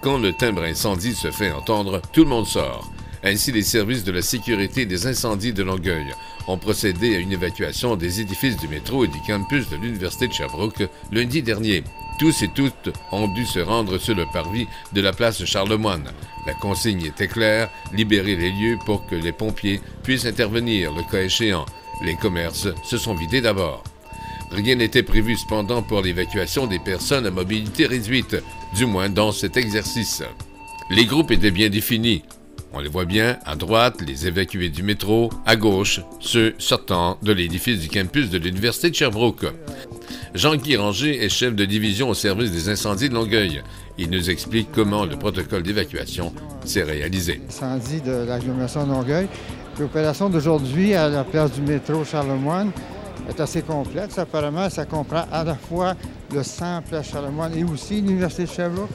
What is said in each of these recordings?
Quand le timbre incendie se fait entendre, tout le monde sort. Ainsi, les services de la sécurité des incendies de Longueuil ont procédé à une évacuation des édifices du métro et du campus de l'Université de Sherbrooke lundi dernier. Tous et toutes ont dû se rendre sur le parvis de la place Charlemagne. La consigne était claire, libérer les lieux pour que les pompiers puissent intervenir le cas échéant. Les commerces se sont vidés d'abord. Rien n'était prévu cependant pour l'évacuation des personnes à mobilité réduite, du moins dans cet exercice. Les groupes étaient bien définis. On les voit bien, à droite, les évacués du métro, à gauche, ceux sortant de l'édifice du campus de l'Université de Sherbrooke. Jean-Guy Ranger est chef de division au service des incendies de Longueuil. Il nous explique comment le protocole d'évacuation s'est réalisé. L'incendie de l'agglomération de Longueuil. L'opération d'aujourd'hui à la place du métro Charlemagne est assez complexe. Apparemment, ça comprend à la fois le centre place Charlemagne et aussi l'Université de Sherbrooke.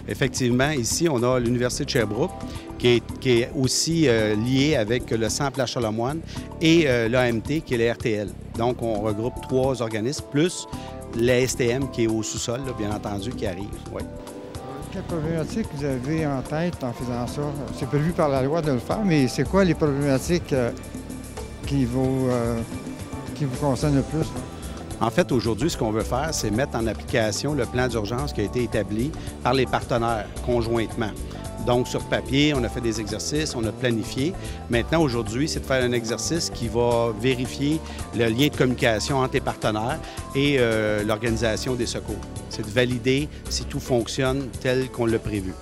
Effectivement, ici, on a l'Université de Sherbrooke qui est aussi liée avec le Centre Place Charlemagne et l'AMT qui est le RTL. Donc, on regroupe 3 organismes, plus la STM qui est au sous-sol, là, bien entendu, qui arrive. Oui. Quelle problématique vous avez en tête en faisant ça? C'est prévu par la loi de le faire, mais c'est quoi les problématiques qui vous concernent le plus? En fait, aujourd'hui, ce qu'on veut faire, c'est mettre en application le plan d'urgence qui a été établi par les partenaires conjointement. Donc, sur papier, on a fait des exercices, on a planifié. Maintenant, aujourd'hui, c'est de faire un exercice qui va vérifier le lien de communication entre les partenaires et l'organisation des secours. C'est de valider si tout fonctionne tel qu'on l'a prévu.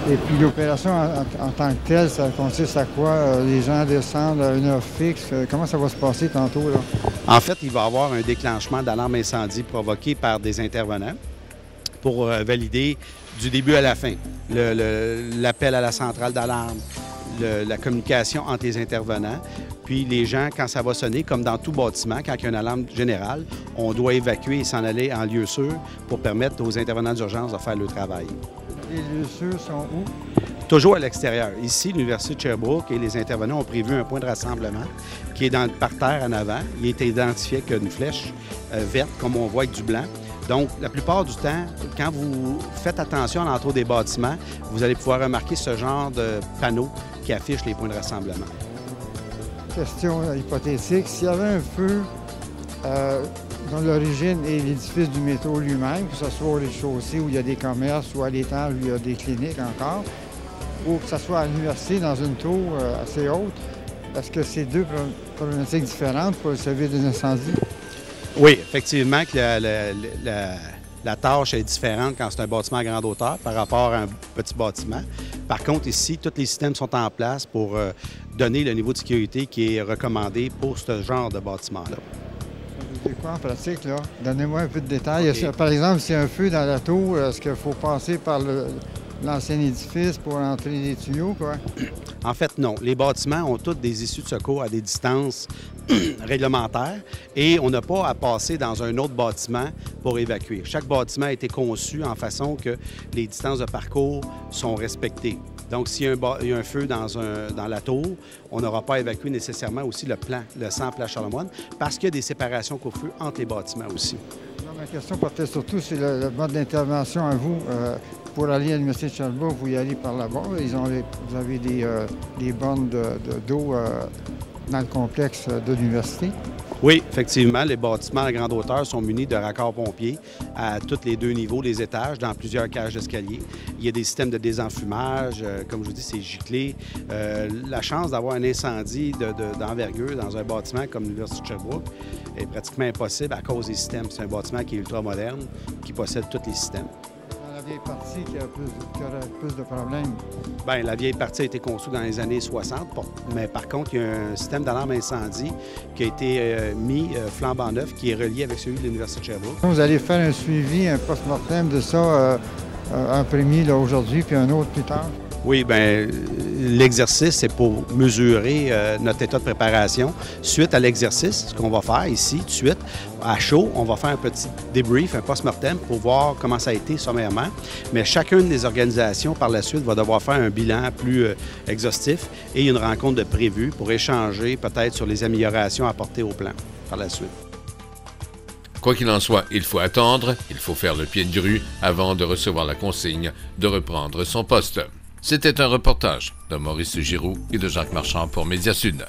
Et puis l'opération en tant que telle, ça consiste à quoi? Les gens descendent à une heure fixe. Comment ça va se passer tantôt, là? En fait, il va y avoir un déclenchement d'alarme incendie provoqué par des intervenants pour valider du début à la fin l'appel à la centrale d'alarme, la communication entre les intervenants. Puis les gens, quand ça va sonner, comme dans tout bâtiment, quand il y a une alarme générale, on doit évacuer et s'en aller en lieu sûr pour permettre aux intervenants d'urgence de faire le travail. Les lieux sûrs sont où? Toujours à l'extérieur. Ici, l'Université de Sherbrooke et les intervenants ont prévu un point de rassemblement qui est dans le parterre en avant. Il est identifié avec une flèche verte, comme on voit avec du blanc. Donc, la plupart du temps, quand vous faites attention à l'entour des bâtiments, vous allez pouvoir remarquer ce genre de panneaux qui affichent les points de rassemblement. Question hypothétique. S'il y avait un feu dont l'origine est l'édifice du métro lui-même, que ce soit au rez-de-chaussée où il y a des commerces ou à l'étage où il y a des cliniques encore, ou que ce soit à l'université dans une tour assez haute, est-ce que c'est 2 problématiques différentes pour le service des incendies? Oui, effectivement, que la tâche est différente quand c'est un bâtiment à grande hauteur par rapport à un petit bâtiment. Par contre, ici, tous les systèmes sont en place pour donner le niveau de sécurité qui est recommandé pour ce genre de bâtiment-là. C'est quoi en pratique, là? Donnez-moi un peu de détails. Okay. Par exemple, s'il y a un feu dans la tour, est-ce qu'il faut passer par l'ancien édifice pour entrer les tuyaux, quoi? En fait, non. Les bâtiments ont tous des issues de secours à des distances réglementaires et on n'a pas à passer dans un autre bâtiment pour évacuer. Chaque bâtiment a été conçu en façon que les distances de parcours sont respectées. Donc, s'il y a un feu dans la tour, on n'aura pas à évacuer nécessairement aussi le centre Place Charlemagne parce qu'il y a des séparations couvre-feu entre les bâtiments aussi. Non, ma question portait surtout sur le mode d'intervention à vous. Pour aller à l'Université de Sherbrooke, vous y allez par là-bas. Vous avez des bornes d'eau dans le complexe de l'université. Oui, effectivement, les bâtiments à grande hauteur sont munis de raccords pompiers à tous les 2 niveaux des étages, dans plusieurs cages d'escalier. Il y a des systèmes de désenfumage, comme je vous dis, c'est giclé. La chance d'avoir un incendie d'envergure dans un bâtiment comme l'Université de Sherbrooke est pratiquement impossible à cause des systèmes. C'est un bâtiment qui est ultra moderne, qui possède tous les systèmes. Dans la vieille partie qui aurait plus de problèmes? Bien, la vieille partie a été conçue dans les années 60, mais par contre, il y a un système d'alarme incendie qui a été mis flambant neuf, qui est relié avec celui de l'Université de Sherbrooke. Vous allez faire un suivi, un post-mortem de ça, un premier aujourd'hui, puis un autre plus tard? Oui, bien, l'exercice, c'est pour mesurer notre état de préparation. Suite à l'exercice, ce qu'on va faire ici, tout de suite, à chaud, on va faire un petit débrief, un post-mortem pour voir comment ça a été sommairement. Mais chacune des organisations, par la suite, va devoir faire un bilan plus exhaustif et une rencontre de prévue pour échanger peut-être sur les améliorations apportées au plan par la suite. Quoi qu'il en soit, il faut attendre, il faut faire le pied de grue avant de recevoir la consigne de reprendre son poste. C'était un reportage de Maurice Giroux et de Jacques Marchand pour Médiasud.